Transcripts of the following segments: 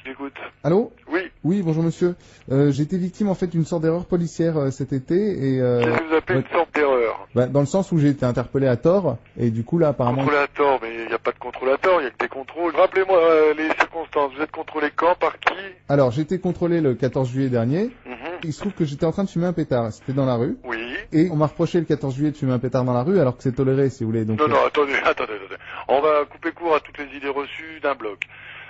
J'écoute. Allô? Oui. Oui, bonjour monsieur. J'ai été victime en fait d'une sorte d'erreur policière cet été et... Qu'est-ce que vous appelez une sorte d'erreur? Dans le sens où j'ai été interpellé à tort et du coup là apparemment... Contrôlé à tort, mais il n'y a pas de contrôle à tort, il n'y a que des contrôles. Rappelez-moi les circonstances, vous êtes contrôlé quand, par qui? Alors j'ai été contrôlé le 14 juillet dernier. Il se trouve que j'étais en train de fumer un pétard, c'était dans la rue. Oui. Et on m'a reproché le 14 juillet de fumer un pétard dans la rue alors que c'est toléré si vous voulez. Donc, Non, attendez. On va couper court à toutes les idées reçues d'un bloc.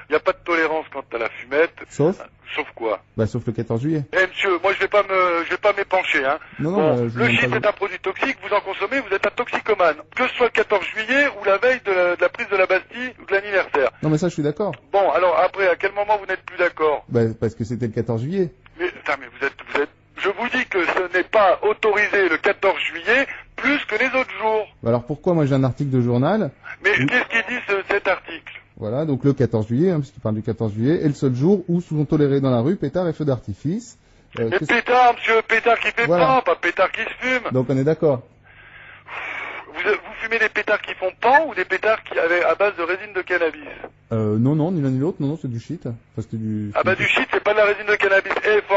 Il n'y a pas de tolérance quant à la fumette. Sauf quoi? Sauf le 14 juillet. Eh monsieur, moi je vais pas m'épancher, hein. Non, le shit est un produit toxique, vous en consommez, vous êtes un toxicomane. Que ce soit le 14 juillet ou la veille de la prise de la Bastille ou de l'anniversaire. Non mais ça je suis d'accord. Bon, alors après, à quel moment vous n'êtes plus d'accord? Parce que c'était le 14 juillet. Mais vous êtes... Je vous dis que ce n'est pas autorisé le 14 juillet plus que les autres jours. Alors pourquoi moi j'ai un article de journal? Mais qu'est-ce qu'il dit cet article? Voilà, donc le 14 juillet, puisqu'il parle du 14 juillet, est le seul jour où sont tolérés dans la rue pétards et feux d'artifice. Mais pétard, monsieur, pétard qui fait pas pétard qui se fume. Donc on est d'accord. Vous fumez des pétards qui font pan ou des pétards à base de résine de cannabis? Non, ni l'un ni l'autre, non, c'est du shit. Enfin, du shit, c'est pas de la résine de cannabis. Faut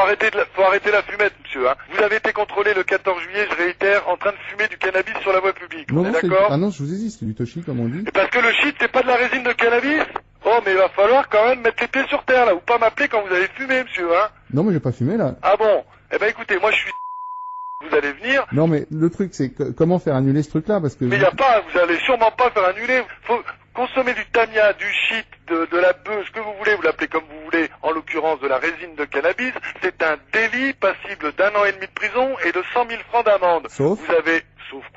arrêter la fumette, monsieur, hein. Vous avez été contrôlé le 14 juillet, je réitère, en train de fumer du cannabis sur la voie publique. On est d'accord? Ah non, je vous ai dit, c'est du toshi, comme on dit. Et parce que le shit, c'est pas de la résine de cannabis? Oh, mais il va falloir quand même mettre les pieds sur terre, là, ou pas m'appeler quand vous avez fumé, monsieur, hein. Non, mais j'ai pas fumé, là. Ah bon? Eh ben, écoutez, moi, je suis... Vous allez venir. Non, mais le truc, c'est comment faire annuler ce truc-là, parce que... Mais vous allez sûrement pas faire annuler. Faut consommer du tania, du shit, de la bœuf, ce que vous voulez, vous l'appelez comme vous voulez, en l'occurrence de la résine de cannabis. C'est un délit passible d'1 an et demi de prison et de 100 000 francs d'amende. Sauf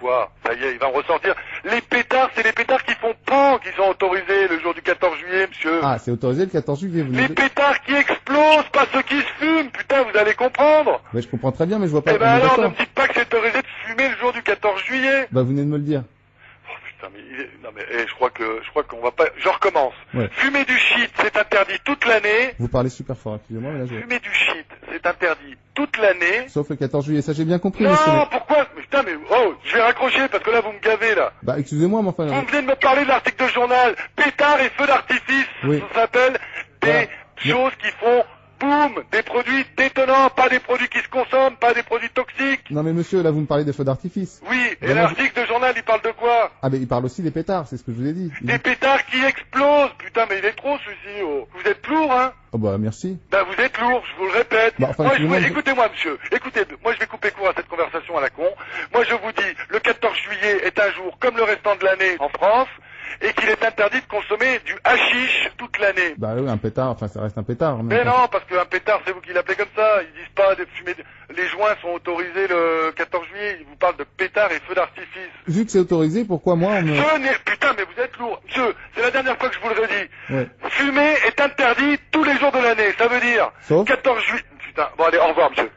quoi? Ça y est, il va en ressortir. Les pétards, c'est les pétards qui font pan qui sont autorisés le jour du 14 juillet, monsieur. Ah, c'est autorisé le 14 juillet, vous Les pétards qui explosent, pas ceux qui se fument, putain, vous allez comprendre. Mais je comprends très bien, mais je vois pas... Eh ben alors, ne me dites pas que c'est autorisé de fumer le jour du 14 juillet. Vous venez de me le dire. Je crois qu'on va pas... Je recommence. Ouais. Fumer du shit, c'est interdit toute l'année. Vous parlez super fort, excusez-moi, mais là Fumer du shit, c'est interdit toute l'année. Sauf le 14 juillet, ça j'ai bien compris. Non, pourquoi? Je vais raccrocher parce que là vous me gavez là. Excusez-moi, mais enfin... Vous venez de me parler de l'article de journal. Pétard et feux d'artifice. Oui. Ça s'appelle des choses qui font... Boum! Des produits détonnants, pas des produits qui se consomment, pas des produits toxiques. Non mais monsieur, là vous me parlez des feux d'artifice. Oui, et l'article de journal, il parle de quoi? Ah mais il parle aussi des pétards, c'est ce que je vous ai dit. Des pétards qui explosent. Putain, mais il est trop celui-ci. Vous êtes lourd, hein? Oh merci. Vous êtes lourd, je vous le répète. Écoutez-moi, monsieur. Écoutez, moi je vais couper court à cette conversation à la con. Moi je vous dis, le 14 juillet est un jour comme le restant de l'année en France. Et qu'il est interdit de consommer du hashish toute l'année. Oui, un pétard, enfin ça reste un pétard. Mais non, parce qu'un pétard, c'est vous qui l'appelez comme ça. Ils disent pas de fumer... Les joints sont autorisés le 14 juillet. Ils vous parlent de pétards et feux d'artifice. Vu que c'est autorisé, pourquoi moi on me... Putain, mais vous êtes lourd. Monsieur, c'est la dernière fois que je vous le redis. Ouais. Fumer est interdit tous les jours de l'année. Ça veut dire... Sauf 14 juillet... Putain, bon allez, au revoir, monsieur.